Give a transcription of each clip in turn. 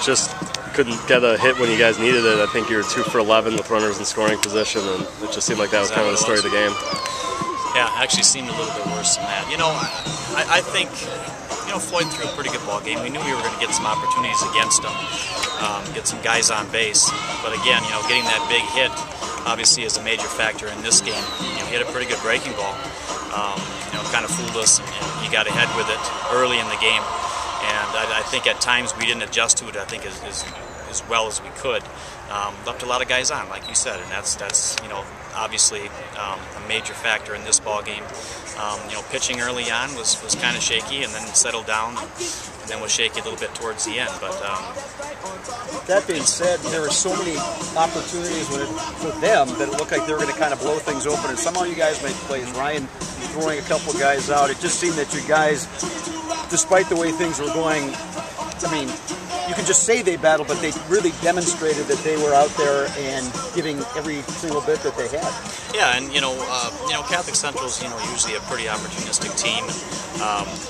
just couldn't get a hit when you guys needed it. I think you were 2 for 11 with runners in scoring position, and it just seemed like that was kind of the story of the game. Yeah, it actually seemed a little bit worse than that. You know, I think, you know, Floyd threw a pretty good ball game. We knew we were going to get some opportunities against them, get some guys on base. But again, you know, getting that big hit obviously is a major factor in this game. You know, he had a pretty good breaking ball. You know, kind of fooled us, and he got ahead with it early in the game. And I think at times we didn't adjust to it, I think, as well as we could. Left a lot of guys on, like you said, and that's you know, obviously a major factor in this ball game. You know, pitching early on was kind of shaky, and then settled down, and then was shaky a little bit towards the end. But that being said, there were so many opportunities for them that it looked like they were going to kind of blow things open, and somehow you guys made plays. Ryan throwing a couple guys out. It just seemed that you guys, despite the way things were going, I mean, you can just say they battled, but they really demonstrated that they were out there and giving every single bit that they had. Yeah, and you know, Catholic Central's, you know, usually a pretty opportunistic team.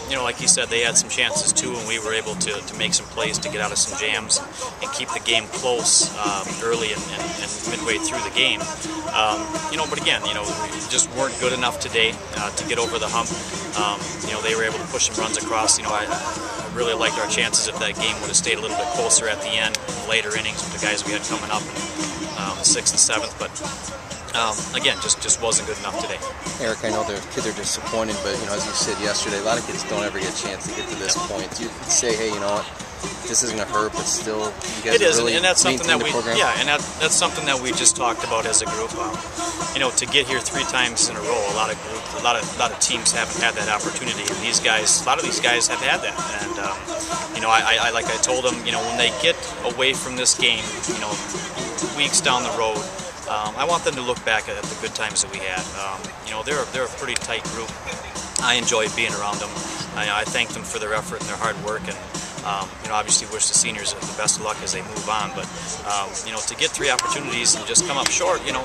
You know, like you said, they had some chances too, and we were able to make some plays to get out of some jams and keep the game close early and midway through the game. You know, but again, you know, we just weren't good enough today to get over the hump. You know, they were able to push some runs across. You know, I really liked our chances if that game would have stayed a little bit closer at the end, later innings with the guys we had coming up in the 6th and 7th. But again, just wasn't good enough today. Eric, I know the kids are disappointed, but you know, as you said yesterday, a lot of kids don't ever get a chance to get to this point. You could say, hey, you know what, this isn't going to hurt, but still, you guys really and that's something that that's something that we just talked about as a group. You know, to get here 3 times in a row, a lot of teams haven't had that opportunity, and these guys, a lot of these guys have had that. And you know, I like I told them, you know, when they get away from this game, you know, weeks down the road, I want them to look back at the good times that we had. You know, they're a pretty tight group. I enjoy being around them. I thank them for their effort and their hard work, and you know, obviously wish the seniors the best of luck as they move on. But you know, to get 3 opportunities and just come up short, you know,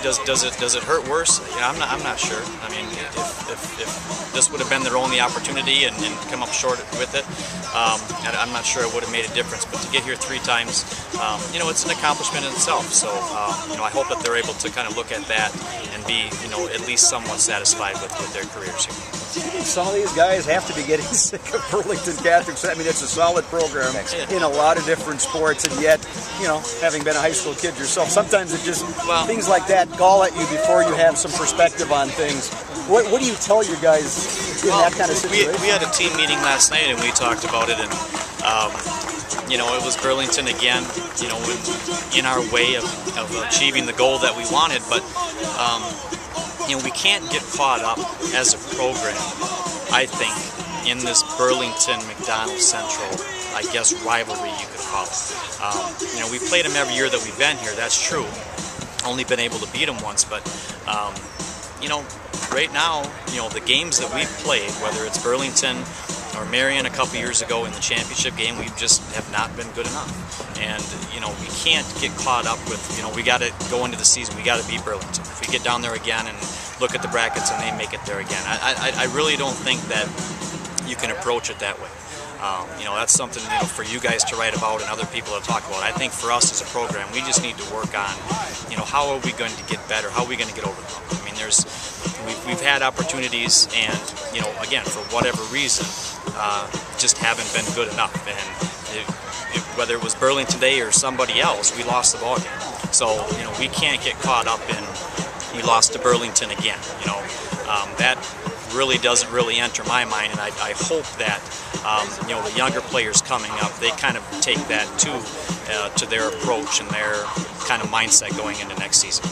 does it hurt worse? Yeah, I'm not sure. I mean, if this would have been their only opportunity and come up short with it, I'm not sure it would have made a difference. But to get here 3 times, you know, it's an accomplishment in itself. So you know, I hope that they're able to kind of look at that and be, you know, at least somewhat satisfied with their careers here. Some of these guys have to be getting sick of Burlington Catholic. I mean, it's a solid program in a lot of different sports, and yet, you know, having been a high school kid yourself, sometimes it just, things like that gall at you before you have some perspective on things. What do you tell your guys in that kind of situation? We had a team meeting last night, and we talked about it, and you know, it was Burlington again, you know, in our way of achieving the goal that we wanted, but you know, we can't get caught up as a program, I think, in this Burlington McDonell Central, I guess, rivalry you could call it. You know, we've played them every year that we've been here, that's true. Only been able to beat them once, but you know, right now, you know, the games that we've played, whether it's Burlington or Marion a couple years ago in the championship game, we just have not been good enough. And you know, we can't get caught up with, you know, we got to go into the season, we got to beat Burlington. If we get down there again and look at the brackets and they make it there again, I really don't think that you can approach it that way. You know, that's something, you know, for you guys to write about and other people to talk about. I think for us as a program, we just need to work on, you know, how are we going to get better? How are we going to get over the hump? I mean, we've had opportunities, and you know, again, for whatever reason, just haven't been good enough. And whether it was Burlington today or somebody else, we lost the ball game. So you know, we can't get caught up in we lost to Burlington again. You know, that really doesn't enter my mind, and I hope that you know, the younger players coming up, they kind of take that to their approach and their kind of mindset going into next season.